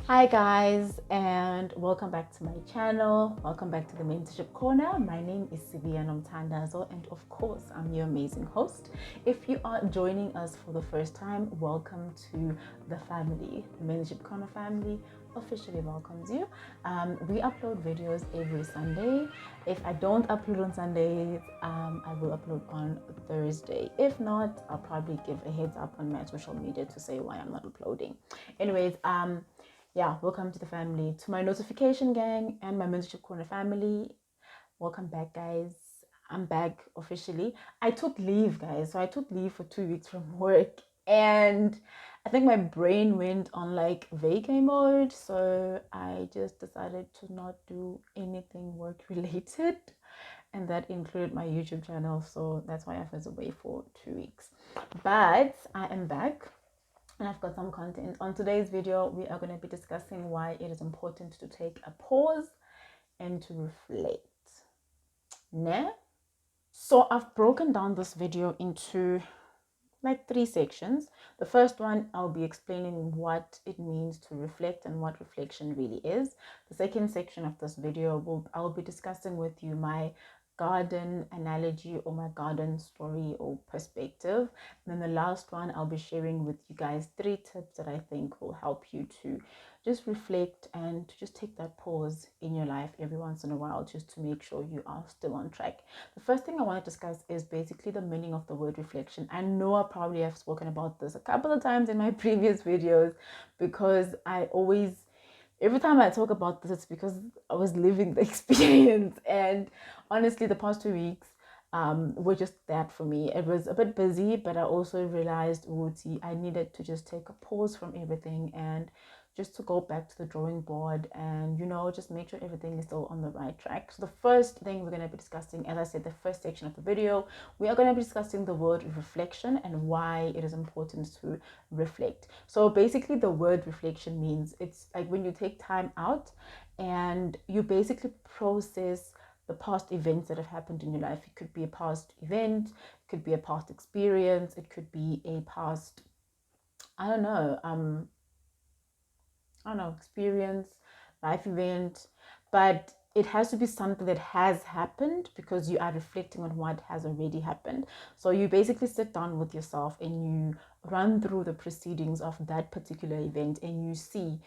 Hi guys, and welcome back to my channel. Welcome back to the Mentorship Corner. My name is Heya Fam, and of course I'm your amazing host. If you are joining us for the first time, welcome to the family. The Mentorship Corner family officially welcomes you. We upload videos every Sunday. If I don't upload on Sundays, I will upload on Thursday. If not, I'll probably give a heads up on my social media to say why I'm not uploading. Anyways, yeah, welcome to the family, to my notification gang and my mentorship corner family. Welcome back, guys. I'm back officially. I took leave, guys. So I took leave for 2 weeks from work, and I think my brain went on like vacay mode. So I just decided to not do anything work related, and that included my YouTube channel. So that's why I was away for 2 weeks. But I am back and I've got some content. On today's video, we are going to be discussing why it is important to take a pause and to reflect. Ne? So I've broken down this video into like 3 sections. The first one, I'll be explaining what it means to reflect and what reflection really is. The second section of this video, I'll be discussing with you my garden analogy or my garden story or perspective. And then the last one, I'll be sharing with you guys 3 tips that I think will help you to just reflect and to just take that pause in your life every once in a while, just to make sure you are still on track. The first thing I want to discuss is basically the meaning of the word reflection. I know I probably have spoken about this a couple of times in my previous videos, because every time I talk about this, it's because I was living the experience. And honestly, the past 2 weeks were just that for me. It was a bit busy, but I also realized I needed to just take a pause from everything and just to go back to the drawing board and, just make sure everything is still on the right track. So the first thing we're going to be discussing, as I said, the first section of the video, we are going to be discussing the word reflection and why it is important to reflect. So basically the word reflection means it's like when you take time out and you basically process the past events that have happened in your life. It could be a past event, it could be a past experience, it could be a past, I don't know, experience, life event, but it has to be something that has happened because you are reflecting on what has already happened. So you basically sit down with yourself and you run through the proceedings of that particular event and you see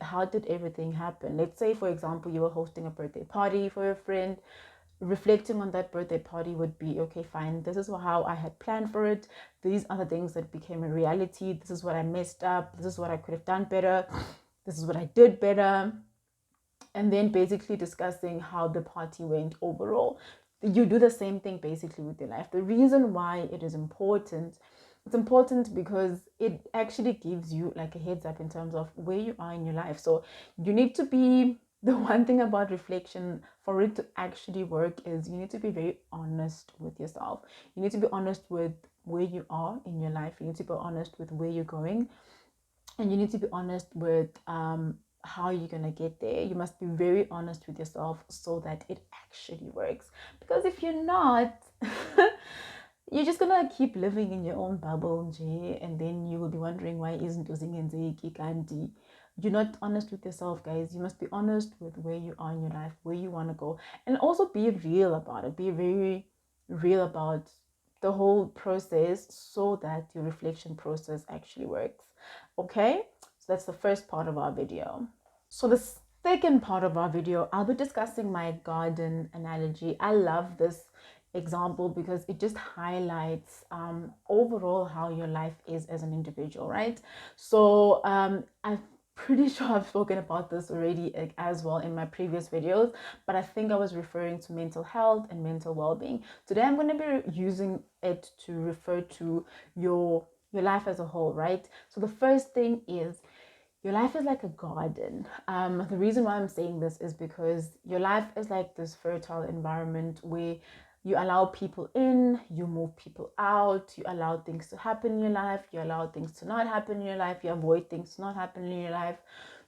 how did everything happen. Let's say, for example, you were hosting a birthday party for a friend. Reflecting on that birthday party would be, okay, fine, this is how I had planned for it, these are the things that became a reality, this is what I messed up, this is what I could have done better, this is what I did better. And then basically discussing how the party went overall. You do the same thing basically with your life. The reason why it is important, it's important because it actually gives you like a heads up in terms of where you are in your life. So you need to be, the one thing about reflection, for it to actually work, is you need to be very honest with yourself. You need to be honest with where you are in your life. You need to be honest with where you're going, and you need to be honest with how you're gonna get there. You must be very honest with yourself so that it actually works. Because if you're not, you're just gonna keep living in your own bubble, and then you will be wondering why isn't Uzingenzeki Kandi. You're not honest with yourself, guys. You must be honest with where you are in your life, where you want to go, and also be real about it. Be very real about the whole process so that your reflection process actually works. Okay, so that's the first part of our video. So the second part of our video, I'll be discussing my garden analogy. I love this example because it just highlights overall how your life is as an individual, right? So I'm pretty sure I've spoken about this already as well in my previous videos, but I think I was referring to mental health and mental well-being. Today I'm going to be using it to refer to your life as a whole, right? So the first thing is, your life is like a garden. The reason why I'm saying this is because your life is like this fertile environment where you allow people in, you move people out, you allow things to happen in your life, you allow things to not happen in your life, you avoid things to not happen in your life.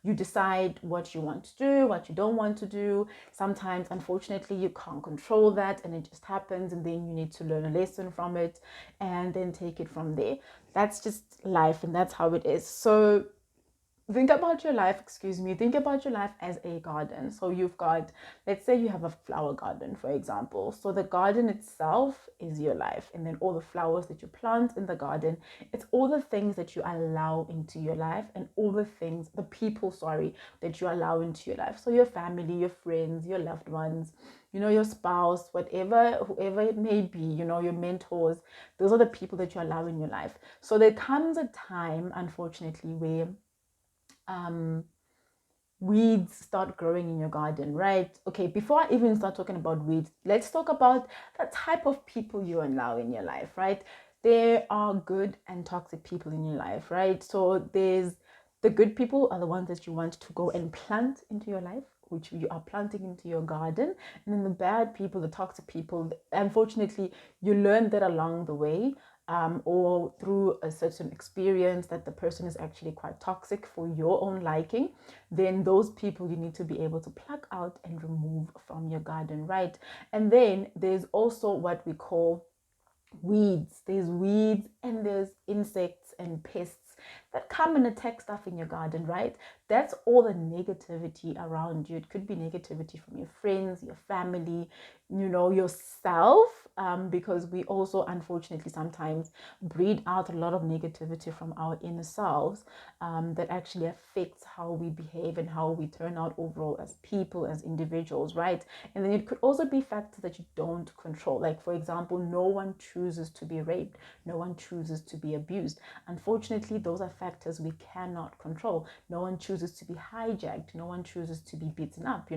You decide what you want to do, what you don't want to do. Sometimes, unfortunately, you can't control that and it just happens, and then you need to learn a lesson from it and then take it from there. That's just life and that's how it is. So think about your life, think about your life as a garden. So you've got, let's say you have a flower garden, for example. So the garden itself is your life, and then all the flowers that you plant in the garden, it's all the things that you allow into your life, and all the things, the people, sorry, that you allow into your life. So your family, your friends, your loved ones, your spouse, whatever, whoever it may be, your mentors, those are the people that you allow in your life. So there comes a time, unfortunately, where weeds start growing in your garden, right? Okay, before I even start talking about weeds, let's talk about the type of people you allow in your life, right? There are good and toxic people in your life, right? So there's the good people are the ones that you want to go and plant into your life, which you are planting into your garden. And then the bad people, the toxic people, unfortunately, you learn that along the way, or through a certain experience that the person is actually quite toxic for your own liking. Then those people you need to be able to pluck out and remove from your garden, right? And then there's also what we call weeds. There's weeds and there's insects and pests that come and attack stuff in your garden, right? That's all the negativity around you. It could be negativity from your friends, your family, yourself, because we also unfortunately sometimes breed out a lot of negativity from our inner selves, that actually affects how we behave and how we turn out overall as people, as individuals, right? And then it could also be factors that you don't control. Like, for example, no one chooses to be raped, no one chooses to be abused. Unfortunately, those are factors we cannot control. No one chooses to be hijacked, no one chooses to be beaten up.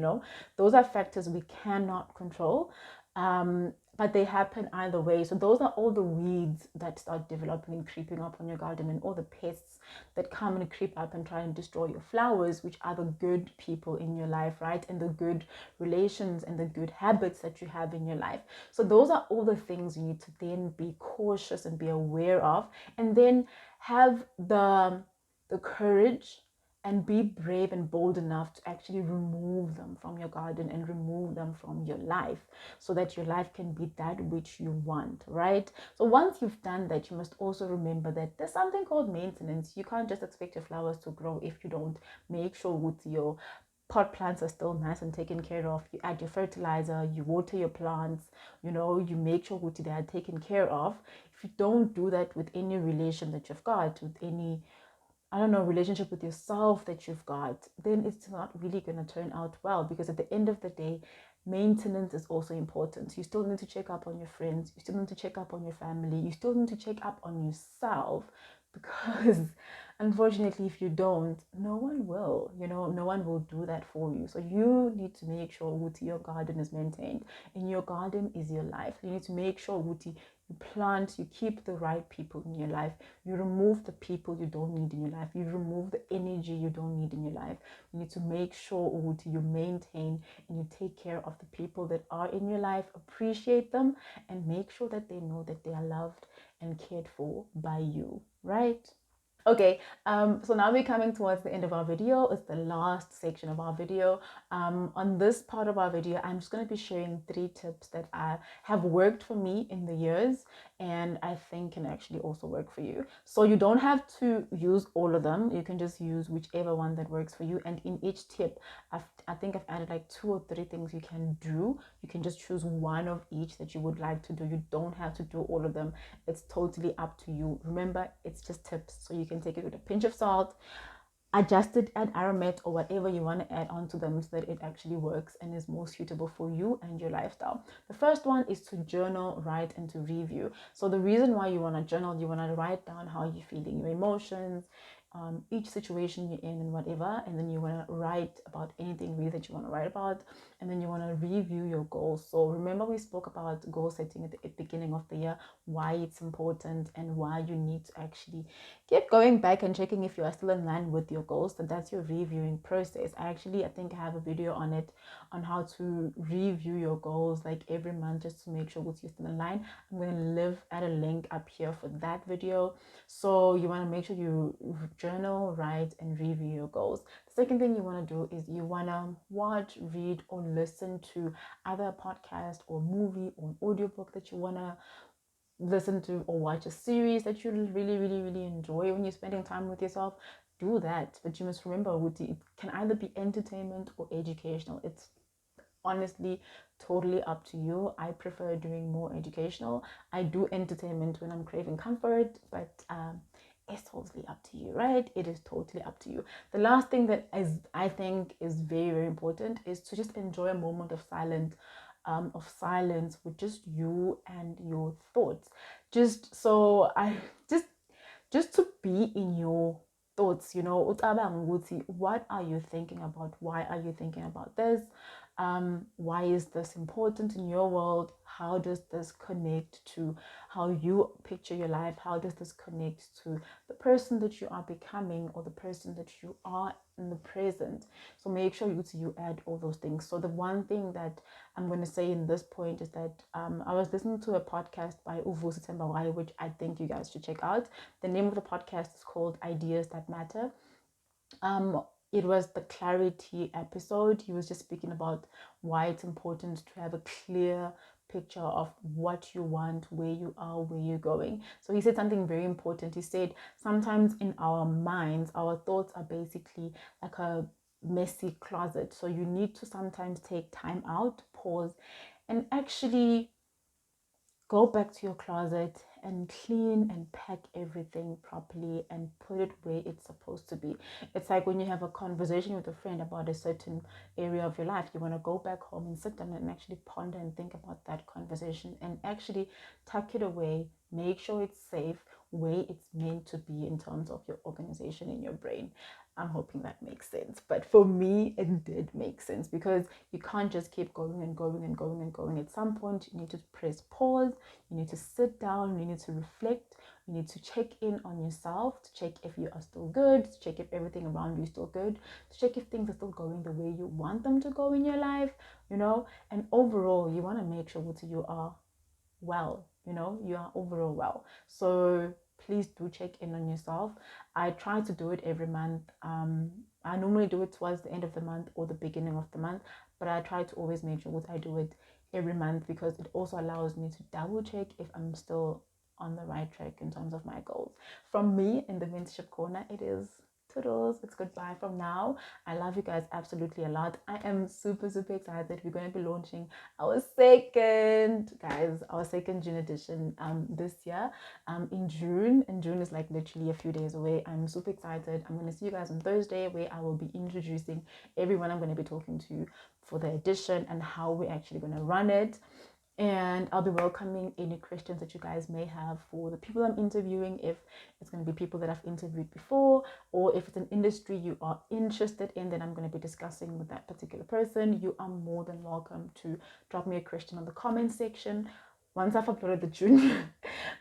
Those are factors we cannot control. But they happen either way. So those are all the weeds that start developing and creeping up on your garden, and all the pests that come and creep up and try and destroy your flowers, which are the good people in your life, right? And the good relations and the good habits that you have in your life. So those are all the things you need to then be cautious and be aware of, and then have the courage and be brave and bold enough to actually remove them from your garden and remove them from your life, so that your life can be that which you want, right? So once you've done that, you must also remember that there's something called maintenance. You can't just expect your flowers to grow if you don't make sure with your pot plants are still nice and taken care of. You add your fertilizer, you water your plants, you make sure they are taken care of. If you don't do that with any relation that you've got, with any, I don't know, relationship with yourself that you've got, then it's not really going to turn out well, because at the end of the day, maintenance is also important. You still need to check up on your friends, you still need to check up on your family, you still need to check up on yourself, because unfortunately, if you don't, no one will, no one will do that for you. So you need to make sure your garden is maintained, and your garden is your life. You need to make sure you plant, you keep the right people in your life, you remove the people you don't need in your life, you remove the energy you don't need in your life. You need to make sure you maintain and you take care of the people that are in your life, appreciate them, and make sure that they know that they are loved and cared for by you, right? Okay, so now we're coming towards the end of our video. It's the last section of our video. On this part of our video, I'm just going to be sharing 3 tips that have worked for me in the years, and I think can actually also work for you. So you don't have to use all of them. You can just use whichever one that works for you. And in each tip, I think I've added like 2 or 3 things you can do. You can just choose one of each that you would like to do. You don't have to do all of them. It's totally up to you. Remember, it's just tips, so you can take it with a pinch of salt, adjust it, add aromat or whatever you want to add onto them, so that it actually works and is more suitable for you and your lifestyle. The first one is to journal, write, and to review. So the reason why you want to journal, you want to write down how you're feeling, your emotions, each situation you're in and whatever, and then you want to write about anything really that you want to write about, and then you want to review your goals. So remember, we spoke about goal setting at the beginning of the year, why it's important and why you need to actually keep going back and checking if you are still in line with your goals. And that's your reviewing process. I think I have a video on it, on how to review your goals like every month, just to make sure you're still in line. I'm going to add a link up here for that video. So you want to make sure you journal, write, and review your goals. The second thing you want to do is you want to watch, read, or listen to either a podcast or movie or an audiobook that you want to listen to, or watch a series that you really, really, really enjoy when you're spending time with yourself. do that. But you must remember, Wuti, it can either be entertainment or educational. It's honestly totally up to you. I prefer doing more educational. I do entertainment when I'm craving comfort, but it's totally up to you, right? It is totally up to you. The last thing that I think is very, very important is to just enjoy a moment of silence with just you and your thoughts. Just so I just to be in your thoughts, what are you thinking about? Why are you thinking about this? Why is this important in your world? How does this connect to how you picture your life? How does this connect to the person that you are becoming or the person that you are in the present? So make sure you add all those things. So the one thing that I'm going to say in this point is that I was listening to a podcast by Uvusi Tembawai, which I think you guys should check out. The name of the podcast is called Ideas That Matter. It was the clarity episode. He was just speaking about why it's important to have a clear picture of what you want, where you are, where you're going. So he said something very important. He said sometimes in our minds, our thoughts are basically like a messy closet. So you need to sometimes take time out, pause, and actually go back to your closet and clean and pack everything properly and put it where it's supposed to be. It's like when you have a conversation with a friend about a certain area of your life, you want to go back home and sit down and actually ponder and think about that conversation and actually tuck it away, make sure it's safe where it's meant to be in terms of your organization in your brain. I'm hoping that makes sense. But for me, it did make sense because you can't just keep going and going and going and going. At some point, you need to press pause, you need to sit down, you need to reflect, you need to check in on yourself, to check if you are still good, to check if everything around you is still good, to check if things are still going the way you want them to go in your life, and overall, you want to make sure that you are well, you are overall well. So please do check in on yourself. I try to do it every month. I normally do it towards the end of the month or the beginning of the month, but I try to always make sure that I do it every month because it also allows me to double check if I'm still on the right track in terms of my goals. From me in the mentorship corner, it is toodles, it's goodbye from now. I love you guys absolutely a lot. I am super excited. We're going to be launching our second June edition this year in June, and June is like literally a few days away. I'm super excited. I'm going to see you guys on Thursday where I will be introducing everyone I'm going to be talking to for the edition and how we're actually going to run it. And I'll be welcoming any questions that you guys may have for the people I'm interviewing, if it's going to be people that I've interviewed before, or if it's an industry you are interested in that I'm going to be discussing with that particular person. You are more than welcome to drop me a question on the comment section. Once I've uploaded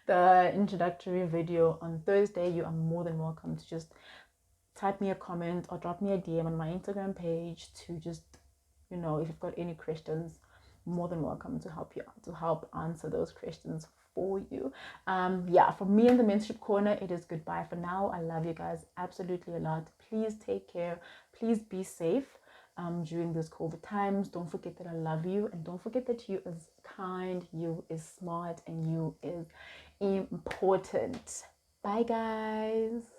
the introductory video on Thursday, you are more than welcome to just type me a comment or drop me a DM on my Instagram page to just, if you've got any questions, more than welcome to help you out, to help answer those questions for you. From me in the mentorship corner, it is goodbye for now. I love you guys absolutely a lot. Please take care. Please be safe during these COVID times. Don't forget that I love you, and don't forget that you is kind, you is smart, and you is important. Bye guys.